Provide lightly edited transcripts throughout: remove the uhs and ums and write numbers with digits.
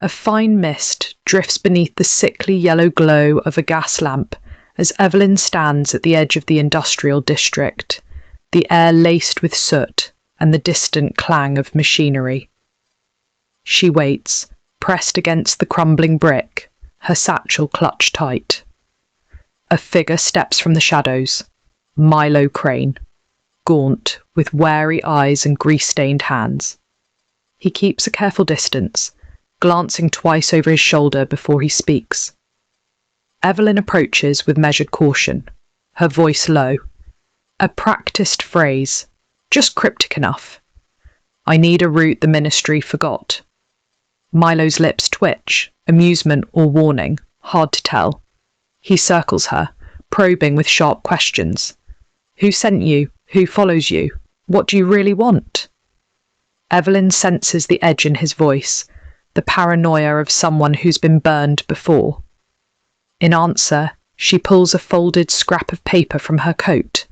A fine mist drifts beneath the sickly yellow glow of a gas lamp as Evelyn stands at the edge of the industrial district, the air laced with soot and the distant clang of machinery. She waits, pressed against the crumbling brick, her satchel clutched tight. A figure steps from the shadows, Milo Crane, gaunt, with wary eyes and grease-stained hands. He keeps a careful distance, glancing twice over his shoulder before he speaks. Evelyn approaches with measured caution, her voice low. A practiced phrase, just cryptic enough. I need a route the Ministry forgot. Milo's lips twitch, amusement or warning, hard to tell. He circles her, probing with sharp questions. Who sent you? Who follows you? What do you really want? Evelyn senses the edge in his voice, the paranoia of someone who's been burned before. In answer, she pulls a folded scrap of paper from her coat,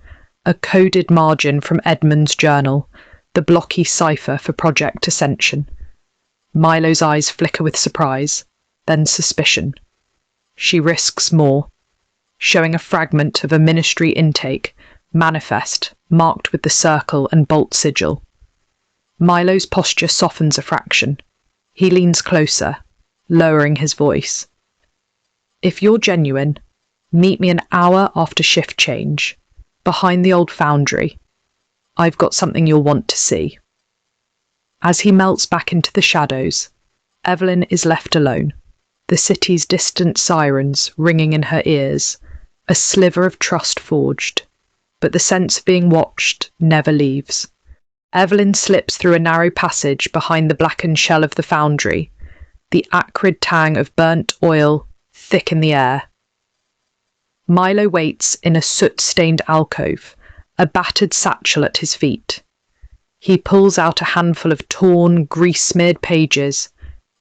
a coded margin from Edmund's journal, the blocky cipher for Project Ascension. Milo's eyes flicker with surprise, then suspicion. She risks more, showing a fragment of a Ministry intake, manifest, marked with the circle and bolt sigil. Milo's posture softens a fraction. He leans closer, lowering his voice. If you're genuine, meet me an hour after shift change, behind the old foundry. I've got something you'll want to see. As he melts back into the shadows, Evelyn is left alone, the city's distant sirens ringing in her ears, a sliver of trust forged, but the sense of being watched never leaves. Evelyn slips through a narrow passage behind the blackened shell of the foundry, the acrid tang of burnt oil thick in the air. Milo waits in a soot-stained alcove, a battered satchel at his feet. He pulls out a handful of torn, grease-smeared pages,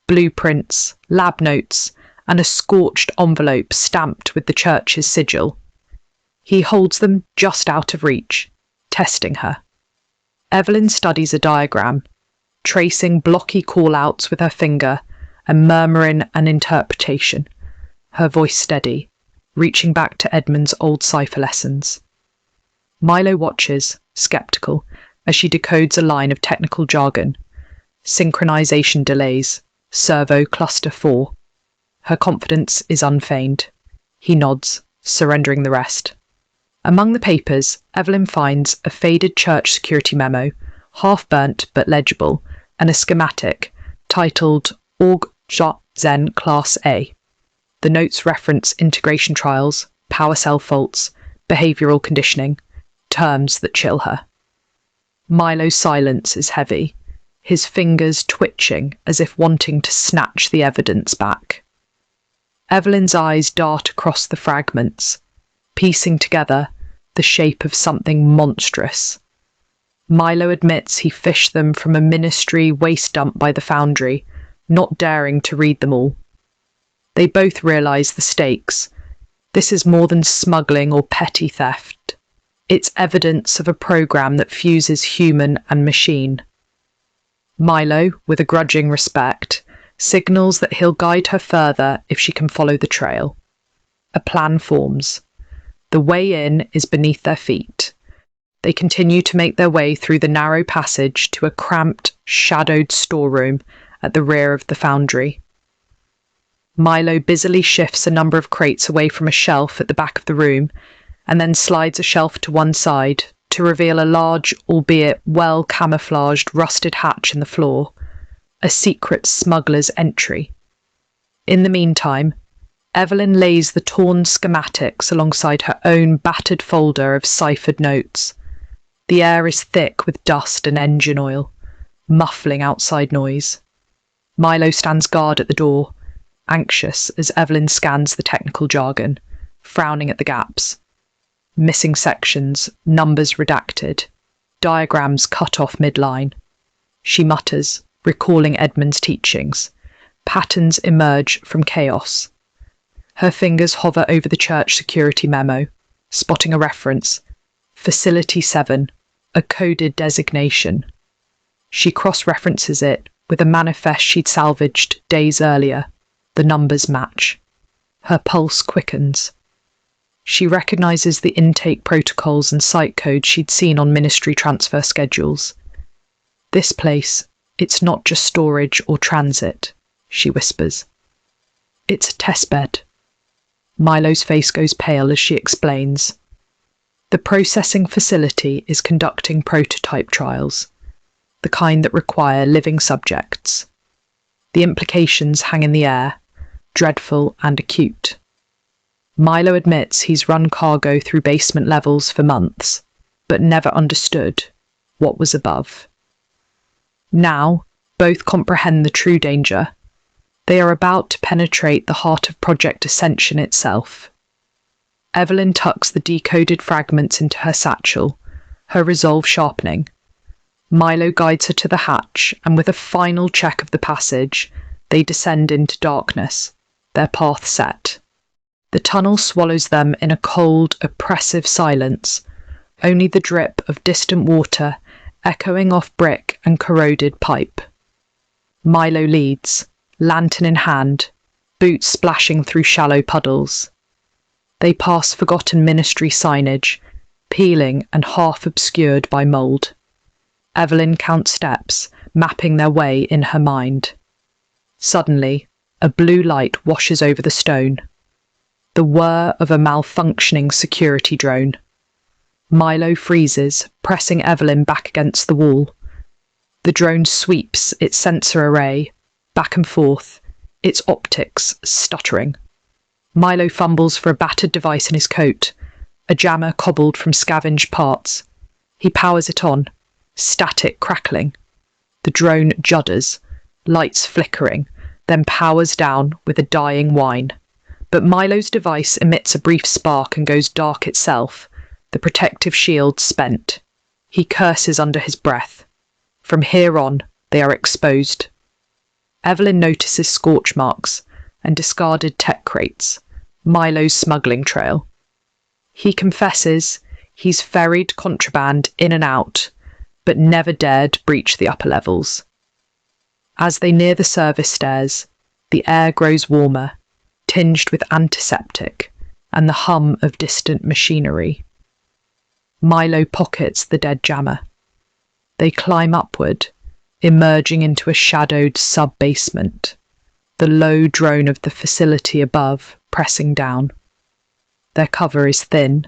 blueprints, lab notes, and a scorched envelope stamped with the church's sigil. He holds them just out of reach, testing her. Evelyn studies a diagram, tracing blocky call-outs with her finger and murmuring an interpretation, her voice steady, reaching back to Edmund's old cipher lessons. Milo watches, sceptical, as she decodes a line of technical jargon. Synchronization delays, servo cluster 4. Her confidence is unfeigned. He nods, surrendering the rest. Among the papers, Evelyn finds a faded church security memo, half-burnt but legible, and a schematic titled AugiZen Class A. The notes reference integration trials, power cell faults, behavioural conditioning, terms that chill her. Milo's silence is heavy, his fingers twitching as if wanting to snatch the evidence back. Evelyn's eyes dart across the fragments, piecing together the shape of something monstrous. Milo admits he fished them from a Ministry waste dump by the foundry, not daring to read them all. They both realise the stakes. This is more than smuggling or petty theft. It's evidence of a program that fuses human and machine. Milo, with a grudging respect, signals that he'll guide her further if she can follow the trail. A plan forms. The way in is beneath their feet. They continue to make their way through the narrow passage to a cramped, shadowed storeroom at the rear of the foundry. Milo busily shifts a number of crates away from a shelf at the back of the room, and then slides a shelf to one side to reveal a large, albeit well-camouflaged, rusted hatch in the floor, a secret smuggler's entry. In the meantime, Evelyn lays the torn schematics alongside her own battered folder of ciphered notes. The air is thick with dust and engine oil, muffling outside noise. Milo stands guard at the door, anxious as Evelyn scans the technical jargon, frowning at the gaps. Missing sections, numbers redacted, diagrams cut off midline. She mutters, recalling Edmund's teachings. Patterns emerge from chaos. Her fingers hover over the church security memo, spotting a reference. Facility 7, a coded designation. She cross-references it, with a manifest she'd salvaged days earlier. The numbers match. Her pulse quickens. She recognises the intake protocols and site codes she'd seen on ministry transfer schedules. This place, it's not just storage or transit, she whispers. It's a testbed. Milo's face goes pale as she explains. The processing facility is conducting prototype trials, the kind that require living subjects. The implications hang in the air, dreadful and acute. Milo admits he's run cargo through basement levels for months, but never understood what was above. Now, both comprehend the true danger. They are about to penetrate the heart of Project Ascension itself. Evelyn tucks the decoded fragments into her satchel, her resolve sharpening. Milo guides her to the hatch, and with a final check of the passage, they descend into darkness, their path set. The tunnel swallows them in a cold, oppressive silence, only the drip of distant water echoing off brick and corroded pipe. Milo leads, lantern in hand, boots splashing through shallow puddles. They pass forgotten ministry signage, peeling and half obscured by mould. Evelyn counts steps, mapping their way in her mind. Suddenly, a blue light washes over the stone. The whir of a malfunctioning security drone. Milo freezes, pressing Evelyn back against the wall. The drone sweeps its sensor array, back and forth, its optics stuttering. Milo fumbles for a battered device in his coat, a jammer cobbled from scavenged parts. He powers it on, static crackling. The drone judders, lights flickering, then powers down with a dying whine. But Milo's device emits a brief spark and goes dark itself, the protective shield spent. He curses under his breath. From here on, they are exposed. Evelyn notices scorch marks and discarded tech crates, Milo's smuggling trail. He confesses he's ferried contraband in and out, but never dared breach the upper levels. As they near the service stairs, the air grows warmer, tinged with antiseptic and the hum of distant machinery. Milo pockets the dead jammer. They climb upward, emerging into a shadowed sub-basement, the low drone of the facility above pressing down. Their cover is thin,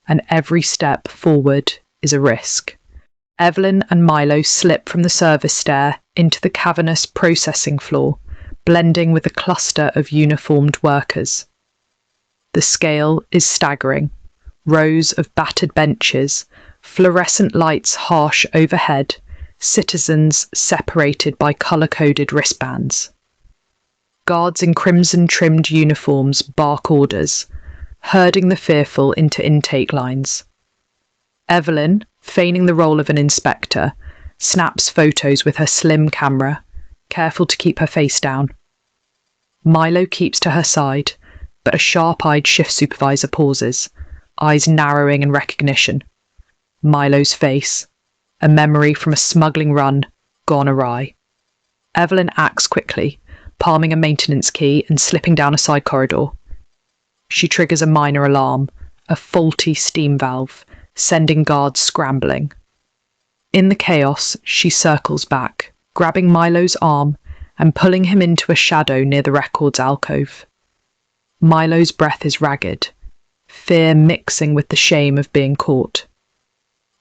and every step forward is a risk. Evelyn and Milo slip from the service stair into the cavernous processing floor, blending with a cluster of uniformed workers. The scale is staggering. Rows of battered benches, fluorescent lights harsh overhead, citizens separated by colour-coded wristbands. Guards in crimson-trimmed uniforms bark orders, herding the fearful into intake lines. Evelyn, feigning the role of an inspector, snaps photos with her slim camera, careful to keep her face down. Milo keeps to her side, but a sharp-eyed shift supervisor pauses, eyes narrowing in recognition. Milo's face, a memory from a smuggling run, gone awry. Evelyn acts quickly, palming a maintenance key and slipping down a side corridor. She triggers a minor alarm, a faulty steam valve, sending guards scrambling. In the chaos, she circles back, grabbing Milo's arm and pulling him into a shadow near the records alcove. Milo's breath is ragged, fear mixing with the shame of being caught.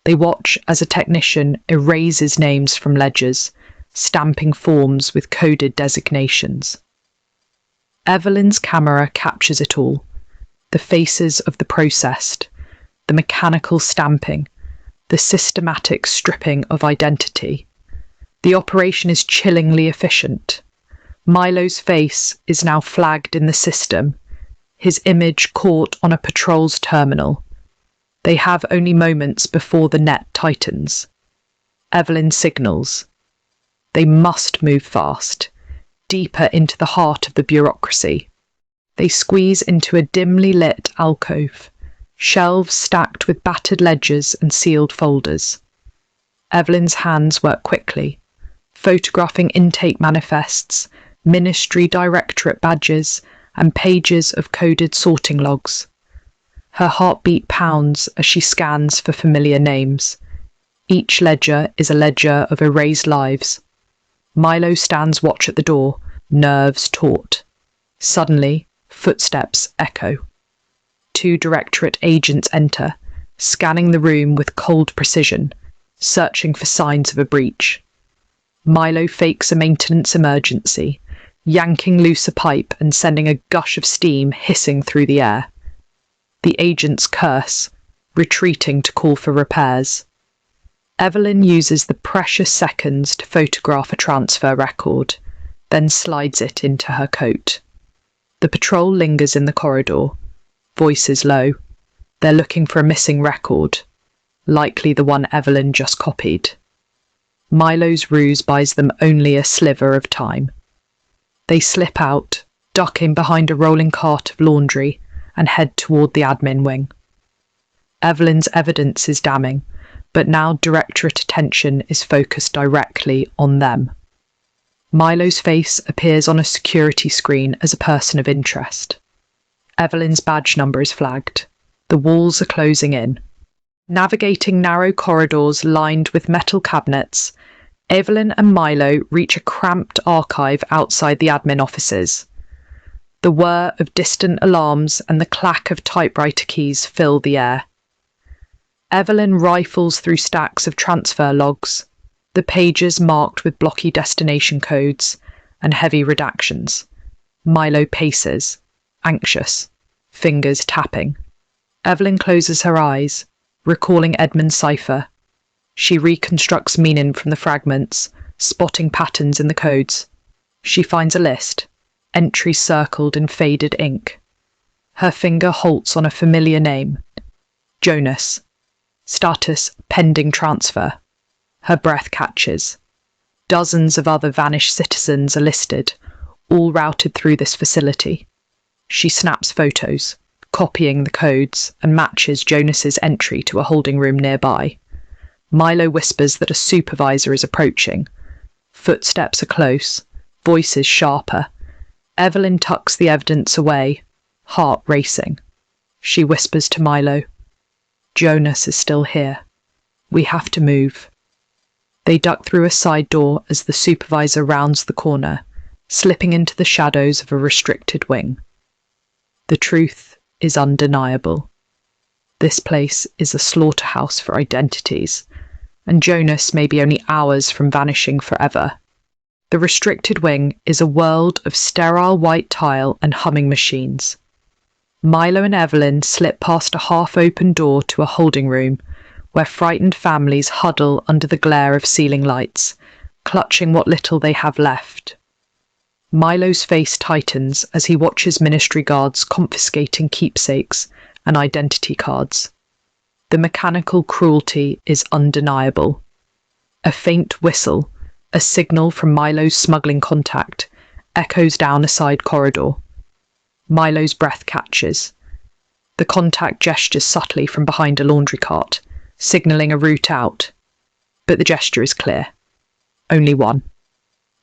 They watch as a technician erases names from ledgers, stamping forms with coded designations. Evelyn's camera captures it all, the faces of the processed, the mechanical stamping, the systematic stripping of identity. The operation is chillingly efficient. Milo's face is now flagged in the system, his image caught on a patrol's terminal. They have only moments before the net tightens. Evelyn signals. They must move fast, deeper into the heart of the bureaucracy. They squeeze into a dimly lit alcove, shelves stacked with battered ledgers and sealed folders. Evelyn's hands work quickly, photographing intake manifests, ministry directorate badges, and pages of coded sorting logs. Her heartbeat pounds as she scans for familiar names. Each ledger is a ledger of erased lives. Milo stands watch at the door, nerves taut. Suddenly, footsteps echo. 2 directorate agents enter, scanning the room with cold precision, searching for signs of a breach. Milo fakes a maintenance emergency, yanking loose a pipe and sending a gush of steam hissing through the air. The agents curse, retreating to call for repairs. Evelyn uses the precious seconds to photograph a transfer record, then slides it into her coat. The patrol lingers in the corridor, voices low. They're looking for a missing record, likely the one Evelyn just copied. Milo's ruse buys them only a sliver of time. They slip out, ducking behind a rolling cart of laundry, and head toward the admin wing. Evelyn's evidence is damning, but now directorate attention is focused directly on them. Milo's face appears on a security screen as a person of interest. Evelyn's badge number is flagged. The walls are closing in. Navigating narrow corridors lined with metal cabinets, Evelyn and Milo reach a cramped archive outside the admin offices. The whir of distant alarms and the clack of typewriter keys fill the air. Evelyn rifles through stacks of transfer logs, the pages marked with blocky destination codes and heavy redactions. Milo paces, anxious, fingers tapping. Evelyn closes her eyes, recalling Edmund's cipher. She reconstructs meaning from the fragments, spotting patterns in the codes. She finds a list, entries circled in faded ink. Her finger halts on a familiar name. Jonas. Status pending transfer. Her breath catches. Dozens of other vanished citizens are listed, all routed through this facility. She snaps photos, copying the codes, and matches Jonas's entry to a holding room nearby. Milo whispers that a supervisor is approaching. Footsteps are close, voices sharper. Evelyn tucks the evidence away, heart racing. She whispers to Milo, "Jonas is still here. We have to move." They duck through a side door as the supervisor rounds the corner, slipping into the shadows of a restricted wing. The truth is undeniable. This place is a slaughterhouse for identities, and Jonas may be only hours from vanishing forever. The restricted wing is a world of sterile white tile and humming machines. Milo and Evelyn slip past a half-open door to a holding room where frightened families huddle under the glare of ceiling lights, clutching what little they have left. Milo's face tightens as he watches ministry guards confiscating keepsakes and identity cards. The mechanical cruelty is undeniable. A faint whistle, a signal from Milo's smuggling contact, echoes down a side corridor. Milo's breath catches. The contact gestures subtly from behind a laundry cart, signalling a route out. But the gesture is clear. Only one.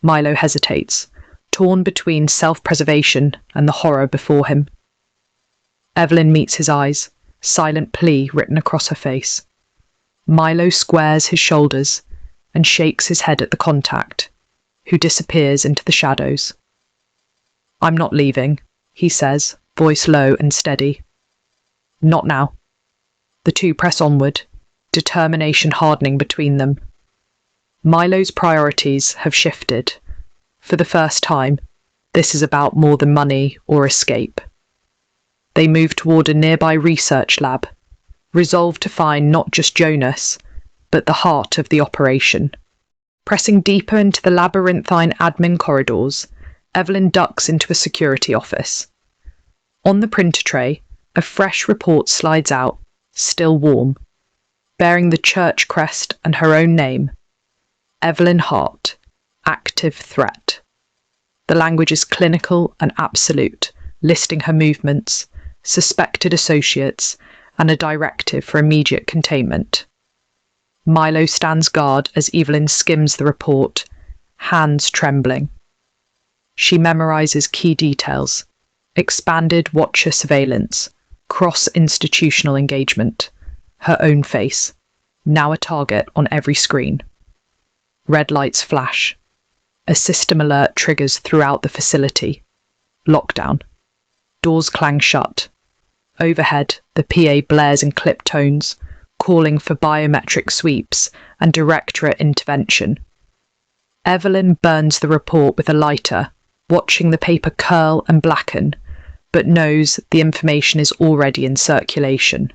Milo hesitates, torn between self-preservation and the horror before him. Evelyn meets his eyes, silent plea written across her face. Milo squares his shoulders and shakes his head at the contact, who disappears into the shadows. "I'm not leaving," he says, voice low and steady. "Not now." The two press onward, determination hardening between them. Milo's priorities have shifted. For the first time, this is about more than money or escape. They move toward a nearby research lab, resolved to find not just Jonas, but the heart of the operation. Pressing deeper into the labyrinthine admin corridors, Evelyn ducks into a security office. On the printer tray, a fresh report slides out, still warm, bearing the church crest and her own name. Evelyn Hart, active threat. The language is clinical and absolute, listing her movements, suspected associates, and a directive for immediate containment. Milo stands guard as Evelyn skims the report, hands trembling. She memorizes key details: expanded watcher surveillance, cross-institutional engagement, her own face, now a target on every screen. Red lights flash. A system alert triggers throughout the facility. Lockdown. Doors clang shut. Overhead, the PA blares in clipped tones, calling for biometric sweeps and directorate intervention. Evelyn burns the report with a lighter, watching the paper curl and blacken, but knows the information is already in circulation.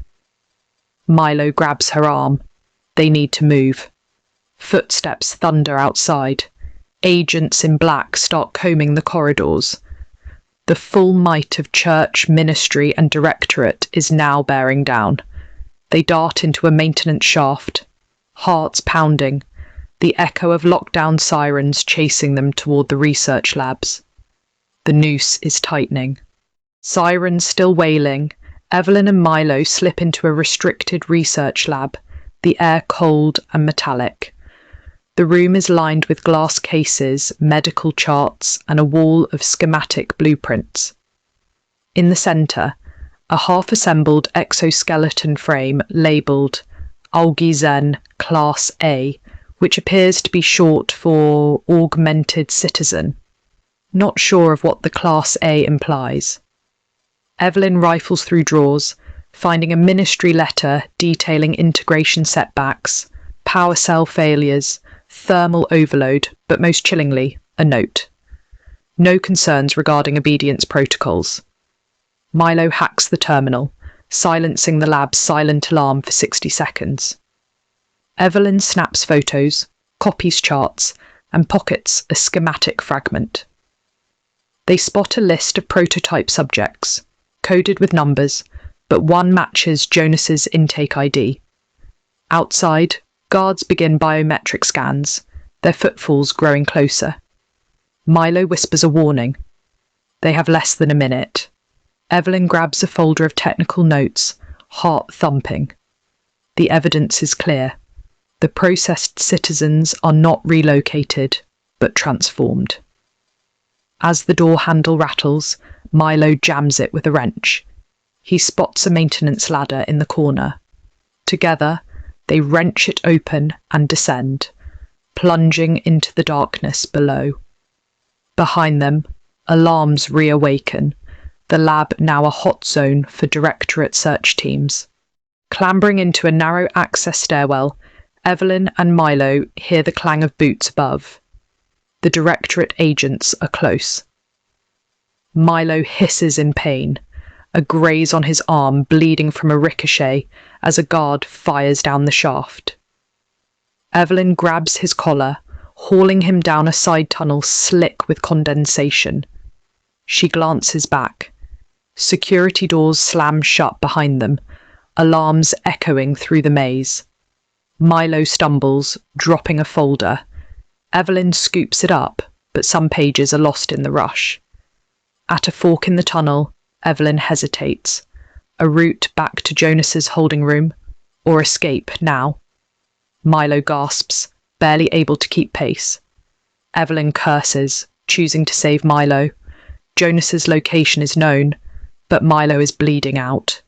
Milo grabs her arm. They need to move. Footsteps thunder outside. Agents in black start combing the corridors. The full might of church, ministry, and directorate is now bearing down. They dart into a maintenance shaft, hearts pounding, the echo of lockdown sirens chasing them toward the research labs. The noose is tightening. Sirens still wailing, Evelyn and Milo slip into a restricted research lab, the air cold and metallic. The room is lined with glass cases, medical charts, and a wall of schematic blueprints. In the centre, a half-assembled exoskeleton frame labelled AugiZen Class A, which appears to be short for Augmented Citizen. Not sure of what the Class A implies. Evelyn rifles through drawers, finding a ministry letter detailing integration setbacks, power cell failures, thermal overload, but most chillingly, a note. No concerns regarding obedience protocols. Milo hacks the terminal, silencing the lab's silent alarm for 60 seconds. Evelyn snaps photos, copies charts, and pockets a schematic fragment. They spot a list of prototype subjects, coded with numbers, but one matches Jonas's intake ID. Outside, guards begin biometric scans, their footfalls growing closer. Milo whispers a warning. They have less than a minute. Evelyn grabs a folder of technical notes, heart thumping. The evidence is clear. The processed citizens are not relocated, but transformed. As the door handle rattles, Milo jams it with a wrench. He spots a maintenance ladder in the corner. Together, they wrench it open and descend, plunging into the darkness below. Behind them, alarms reawaken, the lab now a hot zone for directorate search teams. Clambering into a narrow access stairwell, Evelyn and Milo hear the clang of boots above. The directorate agents are close. Milo hisses in pain, a graze on his arm bleeding from a ricochet as a guard fires down the shaft. Evelyn grabs his collar, hauling him down a side tunnel slick with condensation. She glances back. Security doors slam shut behind them, alarms echoing through the maze. Milo stumbles, dropping a folder. Evelyn scoops it up, but some pages are lost in the rush. At a fork in the tunnel, Evelyn hesitates. A route back to Jonas's holding room, or escape now. Milo gasps, barely able to keep pace. Evelyn curses, choosing to save Milo. Jonas's location is known, but Milo is bleeding out.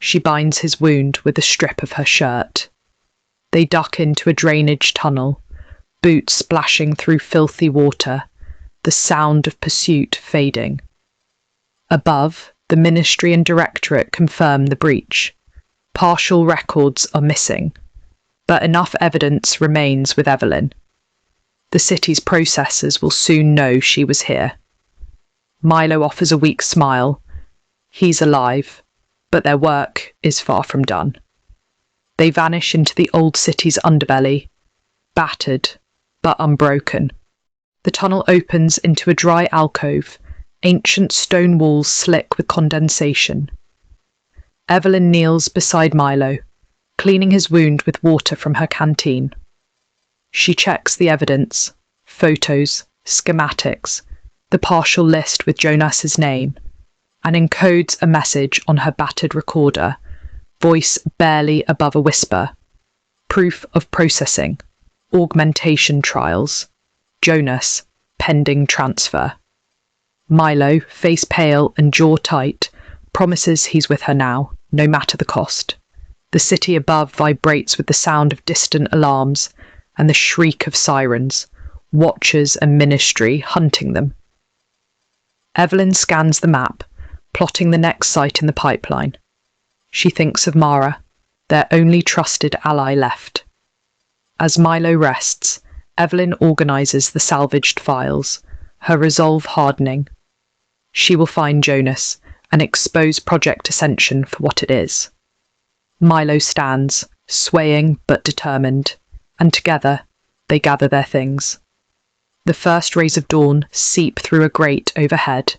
She binds his wound with a strip of her shirt. They duck into a drainage tunnel, boots splashing through filthy water, the sound of pursuit fading. Above, the Ministry and Directorate confirm the breach. Partial records are missing, but enough evidence remains with Evelyn. The city's processors will soon know she was here. Milo offers a weak smile. He's alive, but their work is far from done. They vanish into the old city's underbelly, battered but unbroken. The tunnel opens into a dry alcove, ancient stone walls slick with condensation. Evelyn kneels beside Milo, cleaning his wound with water from her canteen. She checks the evidence, photos, schematics, the partial list with Jonas's name, and encodes a message on her battered recorder, voice barely above a whisper. Proof of processing, augmentation trials, Jonas, pending transfer. Milo, face pale and jaw tight, promises he's with her now, no matter the cost. The city above vibrates with the sound of distant alarms and the shriek of sirens, watchers and ministry hunting them. Evelyn scans the map, plotting the next site in the pipeline. She thinks of Mara, their only trusted ally left. As Milo rests, Evelyn organises the salvaged files, her resolve hardening. She will find Jonas and expose Project Ascension for what it is. Milo stands, swaying but determined, and together they gather their things. The first rays of dawn seep through a grate overhead,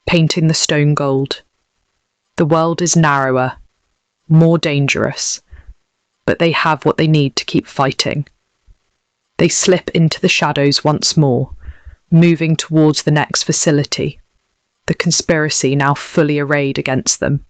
painting the stone gold. The world is narrower, more dangerous, but they have what they need to keep fighting. They slip into the shadows once more, moving towards the next facility, the conspiracy now fully arrayed against them.